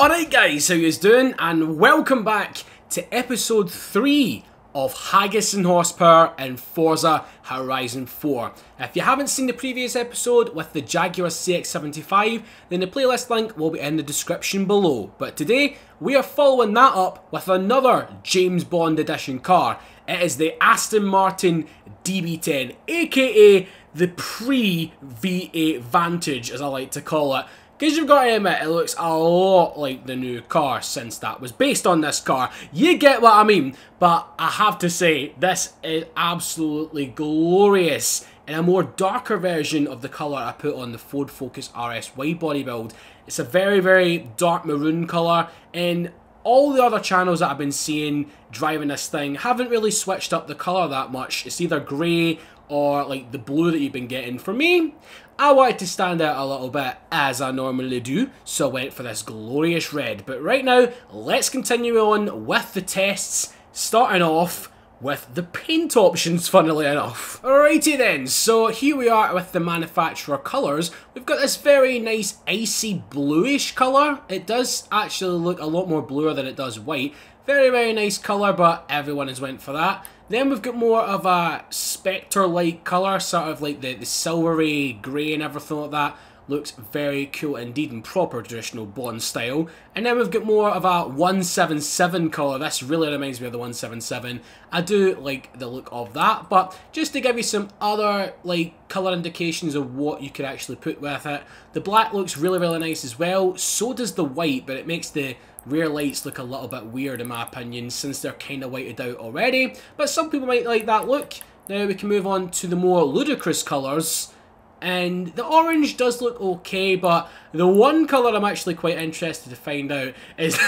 Alright guys, how you doing? And welcome back to episode 3 of Haggis and Horsepower in Forza Horizon 4. If you haven't seen the previous episode with the Jaguar CX-75, then the playlist link will be in the description below. But today, we are following that up with another James Bond edition car. It is the Aston Martin DB10, aka the pre-V8 Vantage, as I like to call it. Because you've got to admit, it looks a lot like the new car since that was based on this car. You get what I mean. But I have to say, this is absolutely glorious. In a more darker version of the colour I put on the Ford Focus RS wide body build. It's a very, very dark maroon colour. And all the other channels that I've been seeing driving this thing haven't really switched up the colour that much. It's either grey or like the blue that you've been getting. For me, I wanted to stand out a little bit, as I normally do, so I went for this glorious red. But right now, let's continue on with the tests, starting off with the paint options, funnily enough. Alrighty then, so here we are with the manufacturer colours. We've got this very nice icy bluish colour. It does actually look a lot more bluer than it does white. Very, very nice colour, but everyone has went for that. Then we've got more of a Spectre-like colour, sort of like the silvery grey and everything like that. Looks very cool indeed in proper traditional Bond style. And then we've got more of a 177 colour. This really reminds me of the 177. I do like the look of that, but just to give you some other like colour indications of what you could actually put with it. The black looks really, really nice as well. So does the white, but it makes the rear lights look a little bit weird in my opinion, since they're kind of whited out already. But some people might like that look. Now we can move on to the more ludicrous colours. And the orange does look okay, but the one colour I'm actually quite interested to find out is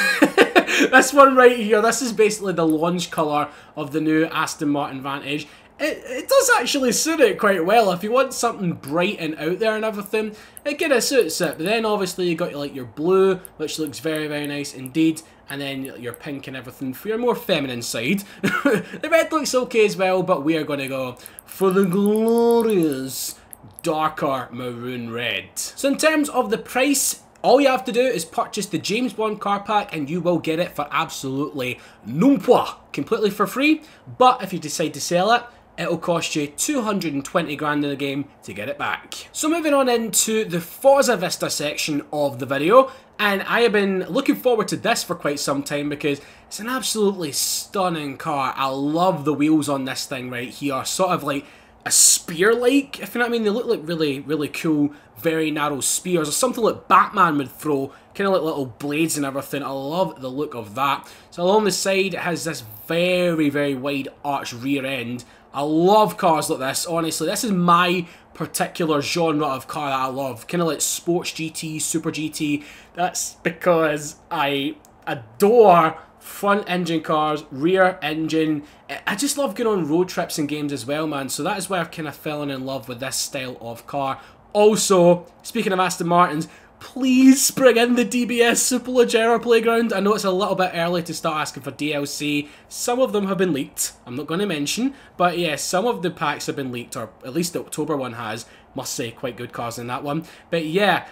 this one right here. This is basically the launch colour of the new Aston Martin Vantage. It does actually suit it quite well. If you want something bright and out there and everything, it kind of suits it. But then obviously you got like your blue, which looks very, very nice indeed. And then your pink and everything for your more feminine side. The red looks okay as well, but we are going to go for the glorious darker maroon red. So in terms of the price, all you have to do is purchase the James Bond car pack and you will get it for absolutely no pois, completely for free. But if you decide to sell it, it'll cost you 220 grand in the game to get it back. So moving on into the Forza Festa section of the video, and I have been looking forward to this for quite some time because it's an absolutely stunning car. I love the wheels on this thing right here, sort of like a spear-like, if you know what I mean. They look like really, really cool, very narrow spears, or something like Batman would throw, kind of like little blades and everything. I love the look of that. So along the side, it has this very, very wide arched rear end. I love cars like this, honestly. This is my particular genre of car that I love. Kind of like sports GT, super GT. That's because I adore front engine cars, rear engine. I just love going on road trips and games as well, man. So that is why I've kind of fallen in love with this style of car. Also, speaking of Aston Martins, please bring in the DBS Superleggera playground. I know it's a little bit early to start asking for DLC. Some of them have been leaked, I'm not going to mention. But yeah, some of the packs have been leaked, or at least the October one has. Must say, quite good cars in that one. But yeah,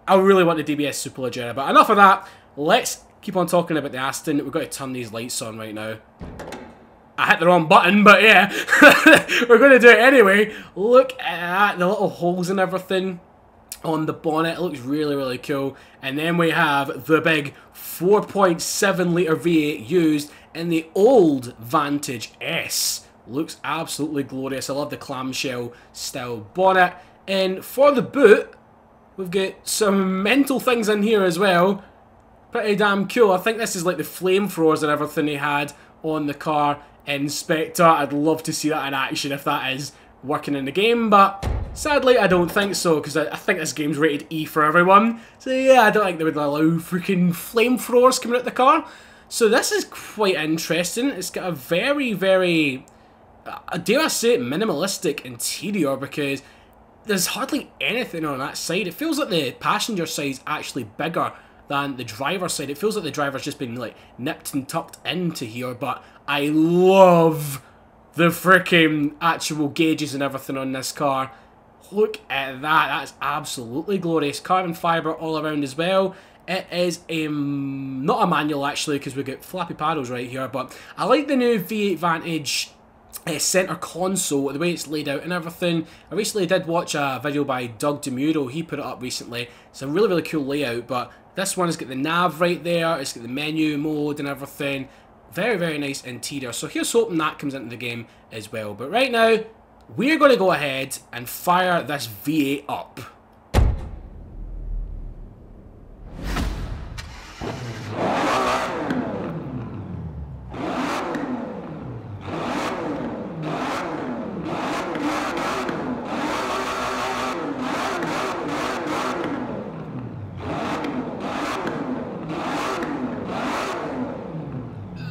I really want the DBS Superleggera. But enough of that, let's keep on talking about the Aston. We've got to turn these lights on right now. I hit the wrong button, but yeah. We're going to do it anyway. Look at that, the little holes and everything on the bonnet. It looks really, really cool. And then we have the big 4.7 litre V8 used in the old Vantage S. Looks absolutely glorious. I love the clamshell style bonnet. And for the boot, we've got some mental things in here as well. Pretty damn cool. I think this is like the flamethrowers and everything he had on the car in Spectre. I'd love to see that in action if that is working in the game, but sadly I don't think so, because I think this game's rated E for everyone. So yeah, I don't think they would allow freaking flamethrowers coming out the car. So this is quite interesting. It's got a very, very, dare I say it, minimalistic interior, because there's hardly anything on that side. It feels like the passenger side's actually bigger than the driver's side. It feels like the driver's just been like nipped and tucked into here, but I love the freaking actual gauges and everything on this car. Look at that. That's absolutely glorious. Carbon fibre all around as well. It is not a manual actually, because we get flappy paddles right here, but I like the new V8 Vantage center console, the way it's laid out and everything. I recently did watch a video by Doug DeMuro, he put it up recently. It's a really cool layout, but this one has got the nav right there, it's got the menu mode and everything. Very nice interior, so here's hoping that comes into the game as well. But right now, we're going to go ahead and fire this V8 up.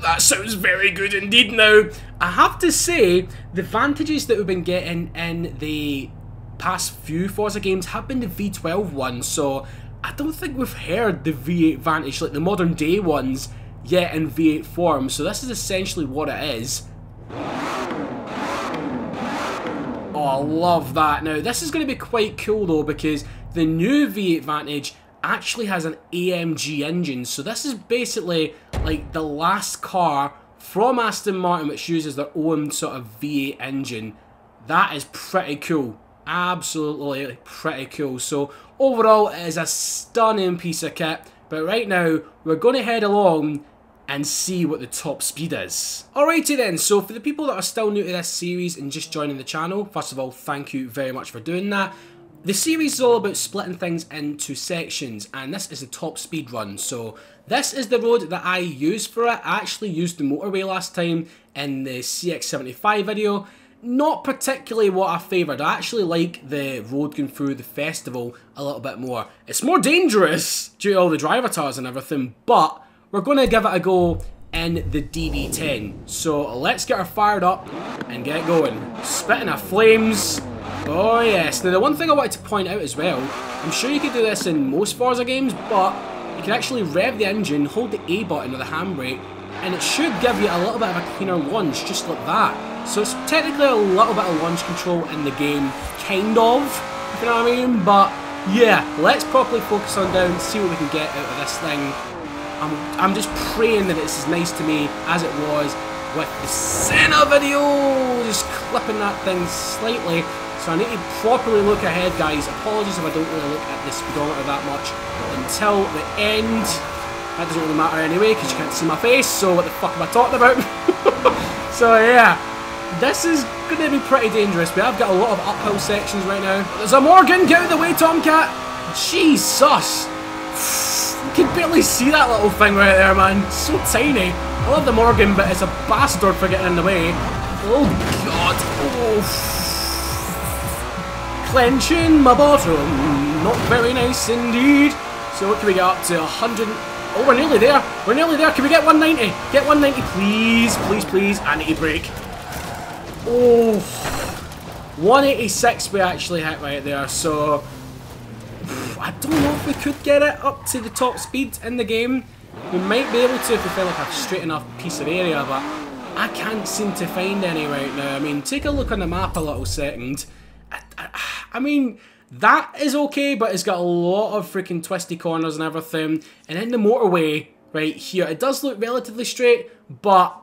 That sounds very good indeed. Now, I have to say, the Vantages that we've been getting in the past few Forza games have been the V12 ones, so I don't think we've heard the V8 Vantage, like the modern day ones, yet in V8 form, so this is essentially what it is. Oh, I love that. Now, this is going to be quite cool though, because the new V8 Vantage actually has an AMG engine, so this is basically like the last car from Aston Martin which uses their own sort of V8 engine. That is pretty cool, absolutely pretty cool. So overall, it is a stunning piece of kit, but right now we're going to head along and see what the top speed is. Alrighty then, so for the people that are still new to this series and just joining the channel, first of all, thank you very much for doing that. The series is all about splitting things into sections, and this is the top speed run. So this is the road that I use for it. I actually used the motorway last time in the CX75 video. Not particularly what I favoured. I actually like the road going through the festival a little bit more. It's more dangerous due to all the driver tires and everything, but we're going to give it a go in the DB10. So let's get her fired up and get going. Spitting of flames. Oh yes. Now the one thing I wanted to point out as well, I'm sure you could do this in most Forza games, but you can actually rev the engine, hold the A button or the handbrake, and it should give you a little bit of a cleaner launch, just like that. So it's technically a little bit of launch control in the game, kind of, if you know what I mean. But yeah, let's properly focus on down, see what we can get out of this thing. I'm just praying that it's as nice to me as it was with the Senna video, just clipping that thing slightly. So I need to properly look ahead, guys. Apologies if I don't really look at the speedometer that much until the end. That doesn't really matter anyway, because you can't see my face, so what the fuck am I talking about? So yeah, this is going to be pretty dangerous. We have got a lot of uphill sections right now. There's a Morgan, get out of the way, Tomcat! Jesus! You can barely see that little thing right there, man. It's so tiny. I love the Morgan, but it's a bastard for getting in the way. Oh god. Oh. Clenching my bottom. Not very nice indeed. So what can we get up to? 100. Oh, we're nearly there. We're nearly there. Can we get 190? Get 190, please. Please, please. I need to brake. Oh. 186 we actually hit right there. So I don't know if we could get it up to the top speed in the game. We might be able to if we find like a straight enough piece of area, but I can't seem to find any right now. I mean, take a look on the map a little second. I mean, that is okay, but it's got a lot of freaking twisty corners and everything. And in the motorway right here, it does look relatively straight, but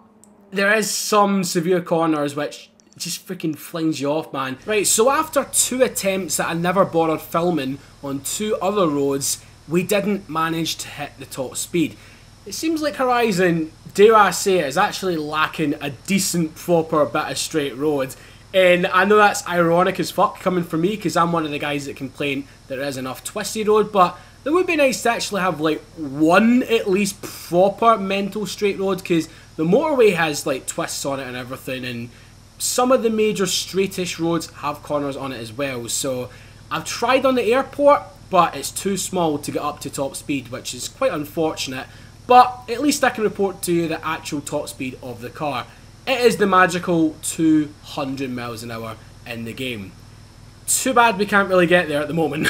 there is some severe corners which just freaking flings you off, man. Right, so after 2 attempts that I never bothered filming on 2 other roads, we didn't manage to hit the top speed. It seems like Horizon, dare I say it, is actually lacking a decent, proper bit of straight road. And I know that's ironic as fuck coming from me, because I'm one of the guys that complain there is enough twisty road, but it would be nice to actually have like one at least proper mental straight road, because the motorway has like twists on it and everything, and some of the major straightish roads have corners on it as well. So I've tried on the airport, but it's too small to get up to top speed, which is quite unfortunate. But at least I can report to you the actual top speed of the car. It is the magical 200 miles an hour in the game. Too bad we can't really get there at the moment.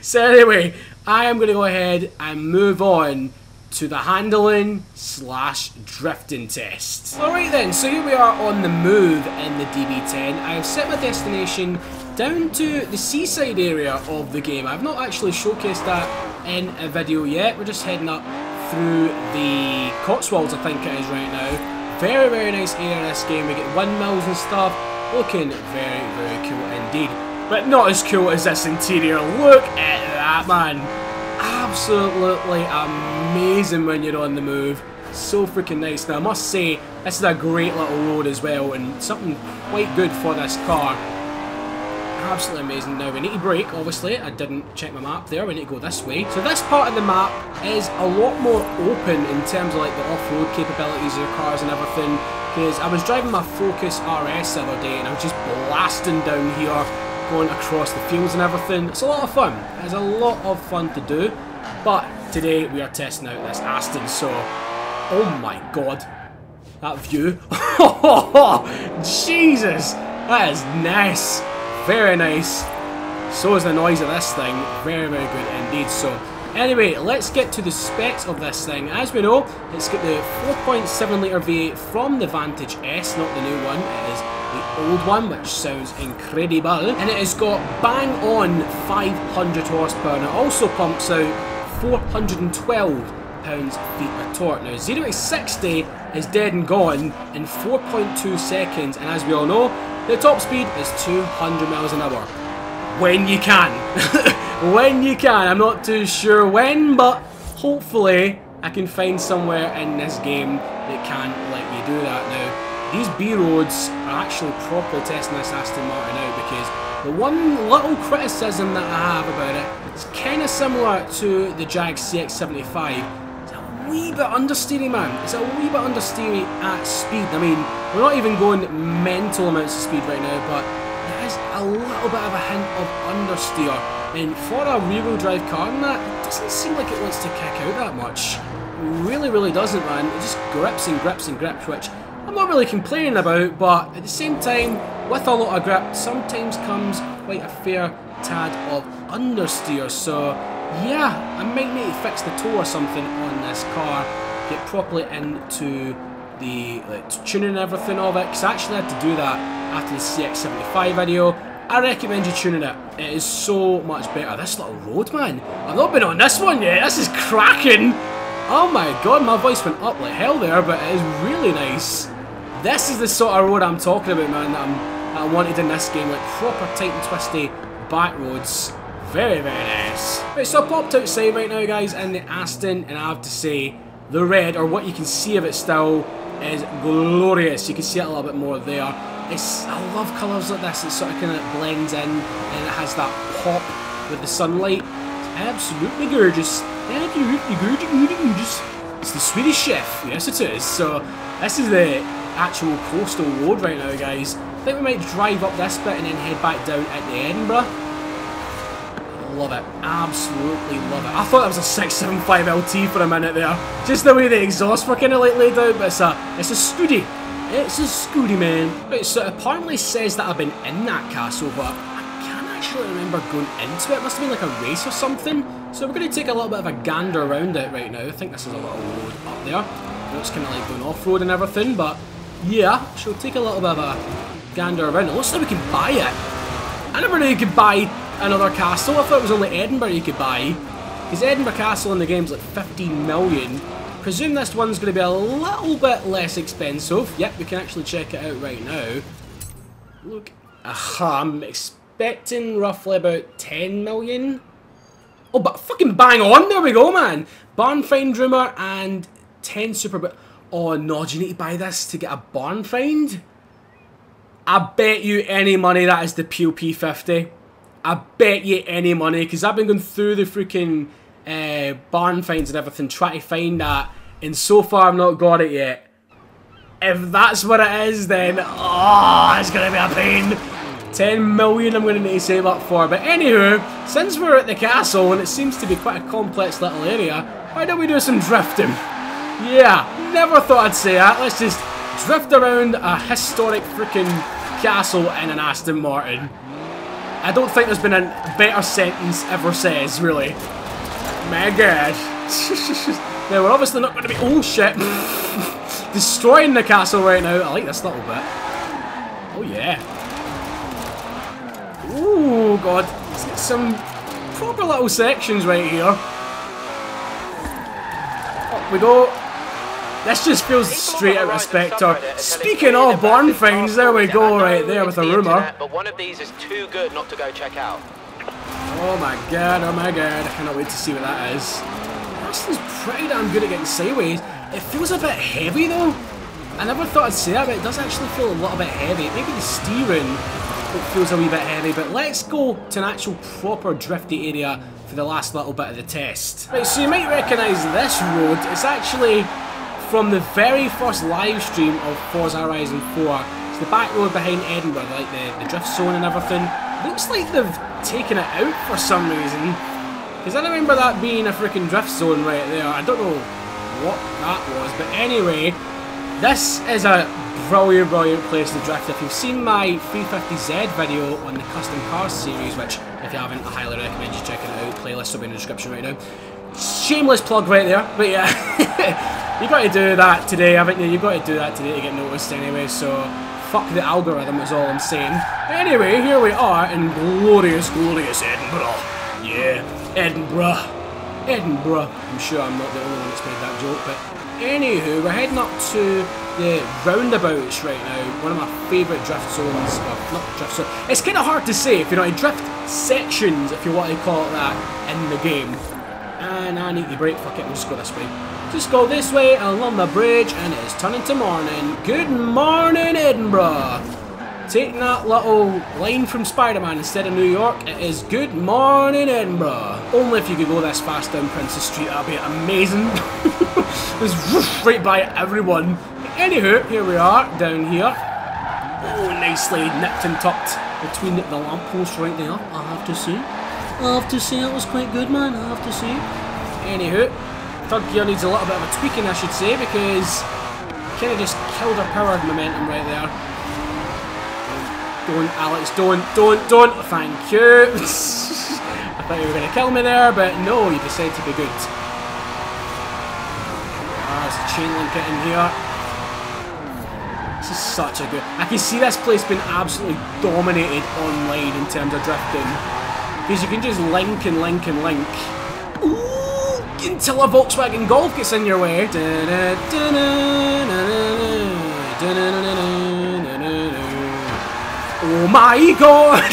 So anyway, I am going to go ahead and move on to the handling / drifting test. Alright then, so here we are on the move in the DB10. I have set my destination down to the seaside area of the game. I've not actually showcased that in a video yet. We're just heading up through the Cotswolds, I think it is right now. Very, very nice area in this game. We get windmills and stuff. Looking very, very cool indeed. But not as cool as this interior. Look at that, man. Absolutely amazing when you're on the move. So freaking nice. Now I must say, this is a great little road as well, and something quite good for this car. Absolutely amazing. Now we need to brake, obviously. I didn't check my map there. We need to go this way. So this part of the map is a lot more open in terms of like the off-road capabilities of the cars and everything. Because I was driving my Focus RS the other day and I was just blasting down here, going across the fields and everything. It's a lot of fun. It's a lot of fun to do. But today we are testing out this Aston, so oh my god, that view. Jesus, that is nice. Very nice. So is the noise of this thing. Very, very good indeed. So anyway, let's get to the specs of this thing. As we know, it's got the 4.7 litre V8 from the Vantage S, not the new one. It is the old one, which sounds incredible. And it has got bang on 500 horsepower, and it also pumps out 412 pounds-feet of torque. Now 0 to 60 is dead and gone in 4.2 seconds, and as we all know, the top speed is 200 miles an hour. When you can. When you can. I'm not too sure when, but hopefully I can find somewhere in this game that can let you do that. Now, these B roads are actually properly testing this Aston Martin out, because the one little criticism that I have about it is kind of similar to the Jag CX-75. Wee bit understeery, man. It's a wee bit understeery at speed. I mean, we're not even going mental amounts of speed right now, but there is a little bit of a hint of understeer. And for a rear-wheel drive car, and that, it doesn't seem like it wants to kick out that much. It really, really doesn't, man. It just grips and grips and grips, which I'm not really complaining about, but at the same time, with a lot of grip, sometimes comes quite a fair tad of understeer. So yeah, I might need to fix the toe or something on this car, get properly into the tuning and everything of it, because I actually had to do that after the CX-75 video. I recommend you tuning it. It is so much better. This little road, man. I've not been on this one yet. This is cracking. Oh my god, my voice went up like hell there, but it is really nice. This is the sort of road I'm talking about, man, that I wanted in this game, like proper tight and twisty back roads. Very, very nice. Right, so I popped outside right now, guys, in the Aston, and I have to say, the red, or what you can see of it still, is glorious. You can see it a little bit more there. I love colours like this. It sort of kind of blends in, and it has that pop with the sunlight. It's absolutely gorgeous. Absolutely gorgeous. It's the Swedish Chef. Yes, it is. So this is the actual coastal road right now, guys. I think we might drive up this bit and then head back down at the Edinburgh. Love it. Absolutely love it. I thought that was a 675 LT for a minute there. Just the way the exhaust were kind of like laid out, but it's a Scudi. It's a Scudi, man. Right, so it apparently says that I've been in that castle, but I can't actually remember going into it. It must have been like a race or something. So we're going to take a little bit of a gander around it right now. I think this is a little road up there. I know it's kind of like going off-road and everything, but yeah, she'll take a little bit of a gander around. It looks like we can buy it. I never knew you could buy another castle. I thought it was only Edinburgh you could buy, because Edinburgh Castle in the game's like 15 million. Presume this one's going to be a little bit less expensive. Yep, we can actually check it out right now. Look, I'm expecting roughly about 10 million. Oh, but fucking bang on, there we go, man. Barn find rumour and 10 super, but oh no, do you need to buy this to get a barn find? I bet you any money that is the POP50. I bet you any money, because I've been going through the freaking barn finds and everything, trying to find that, and so far I've not got it yet. If that's what it is, then oh, it's going to be a pain. 10 million I'm going to need to save up for. But anywho, since we're at the castle, and it seems to be quite a complex little area, why don't we do some drifting? Yeah, never thought I'd say that. Let's just drift around a historic freaking castle in an Aston Martin. I don't think there's been a better sentence ever says, really. My god. Now, we're obviously not going to be... Oh, shit. Destroying the castle right now. I like this little bit. Oh, yeah. Oh god, let's get some proper little sections right here. Up we go. This just feels straight out of Spectre. Speaking of Born things, there we go right there with a rumour. But one of these is too good not to go check out. Oh my god, I cannot wait to see what that is. Aston's pretty damn good at getting sideways. It feels a bit heavy though. I never thought I'd say that, but it does actually feel a little bit heavy. Maybe the steering feels a wee bit heavy, but let's go to an actual proper drifty area for the last little bit of the test. Right, so you might recognise this road. It's actually from the very first live stream of Forza Horizon 4. It's the back road behind Edinburgh, like the drift zone and everything. Looks like they've taken it out for some reason, because I remember that being a freaking drift zone right there. I don't know what that was, but anyway, this is a brilliant place to drift. If you've seen my 350Z video on the custom cars series, which if you haven't, I highly recommend you checking it out. Playlist will be in the description right now. Shameless plug right there, but yeah. You got to do that today, haven't you? You got to do that today to get noticed anyway, so fuck the algorithm is all I'm saying. Anyway, here we are in glorious Edinburgh. Yeah, Edinburgh. I'm sure I'm not the only one that's made that joke, but anywho, we're heading up to the roundabouts right now. One of my favourite drift zones. Well, not drift zone. It's kind of hard to say, if you know, drift sections, if you want to call it that, in the game. And I need to brake, fuck it, we'll just go this way. Just go this way along the bridge, and it is turning to morning. Good morning, Edinburgh. Taking that little line from Spider-Man instead of New York, it is good morning, Edinburgh. Only if you could go this fast down Princess Street, that'd be amazing. Just whoosh, right by everyone. Anywho, here we are, down here. Oh, nicely nipped and tucked between the lampposts right there, I have to say. It was quite good, man, I have to say. Anywho, third gear needs a little bit of a tweaking, I should say, because kind of just killed our power momentum right there. Don't, Alex, don't. Thank you. I thought you were going to kill me there, but no, you decided to be good. There's a chain link in here. This is such a good... I can see this place being absolutely dominated online in terms of drifting. Because you can just link and link and link. Ooh, until a Volkswagen Golf gets in your way. Oh my god!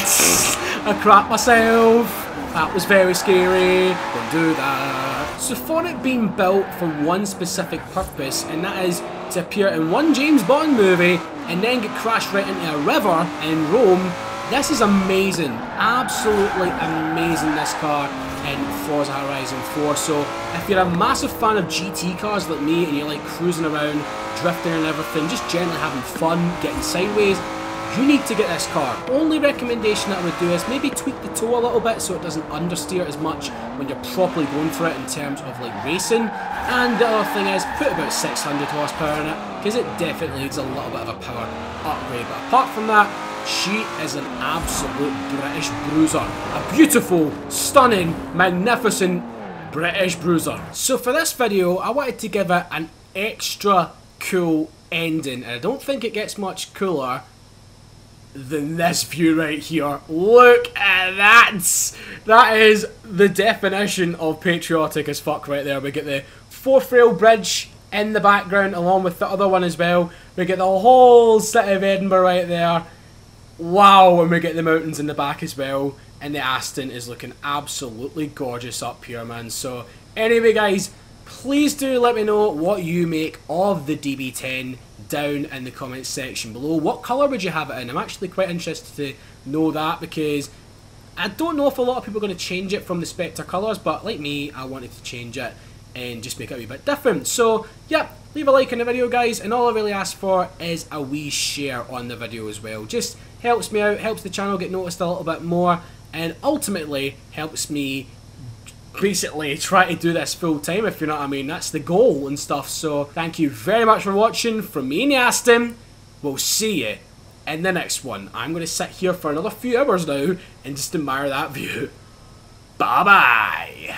I crapped myself. That was very scary. Don't do that. So for it being built for one specific purpose, and that is to appear in one James Bond movie and then get crashed right into a river in Rome, this is amazing. Absolutely amazing, this car in Forza Horizon 4. So if you're a massive fan of GT cars like me and you like cruising around, drifting and everything, just generally having fun, getting sideways, you need to get this car. Only recommendation that I would do is maybe tweak the toe a little bit so it doesn't understeer as much when you're properly going for it in terms of like racing. And the other thing is put about 600 horsepower in it, because it definitely needs a little bit of a power upgrade. But apart from that, she is an absolute British bruiser. A beautiful, stunning, magnificent British bruiser. So for this video, I wanted to give it an extra cool ending, and I don't think it gets much cooler than this view right here. Look at that! That is the definition of patriotic as fuck right there. We get the fourth rail bridge in the background along with the other one as well. We get the whole city of Edinburgh right there. Wow, and we get the mountains in the back as well. And the Aston is looking absolutely gorgeous up here, man. So anyway guys, please do let me know what you make of the DB10 down in the comments section below. What colour would you have it in? I'm actually quite interested to know that, because I don't know if a lot of people are going to change it from the Spectre colours, but like me, I wanted to change it and just make it a wee bit different. So yeah, leave a like on the video guys, and all I really ask for is a wee share on the video as well. Just helps me out, helps the channel get noticed a little bit more, and ultimately helps me basically try to do this full time, if you know what I mean. That's the goal and stuff. So thank you very much for watching. From me and the Aston, we'll see you in the next one. I'm going to sit here for another few hours now and just admire that view. Bye bye.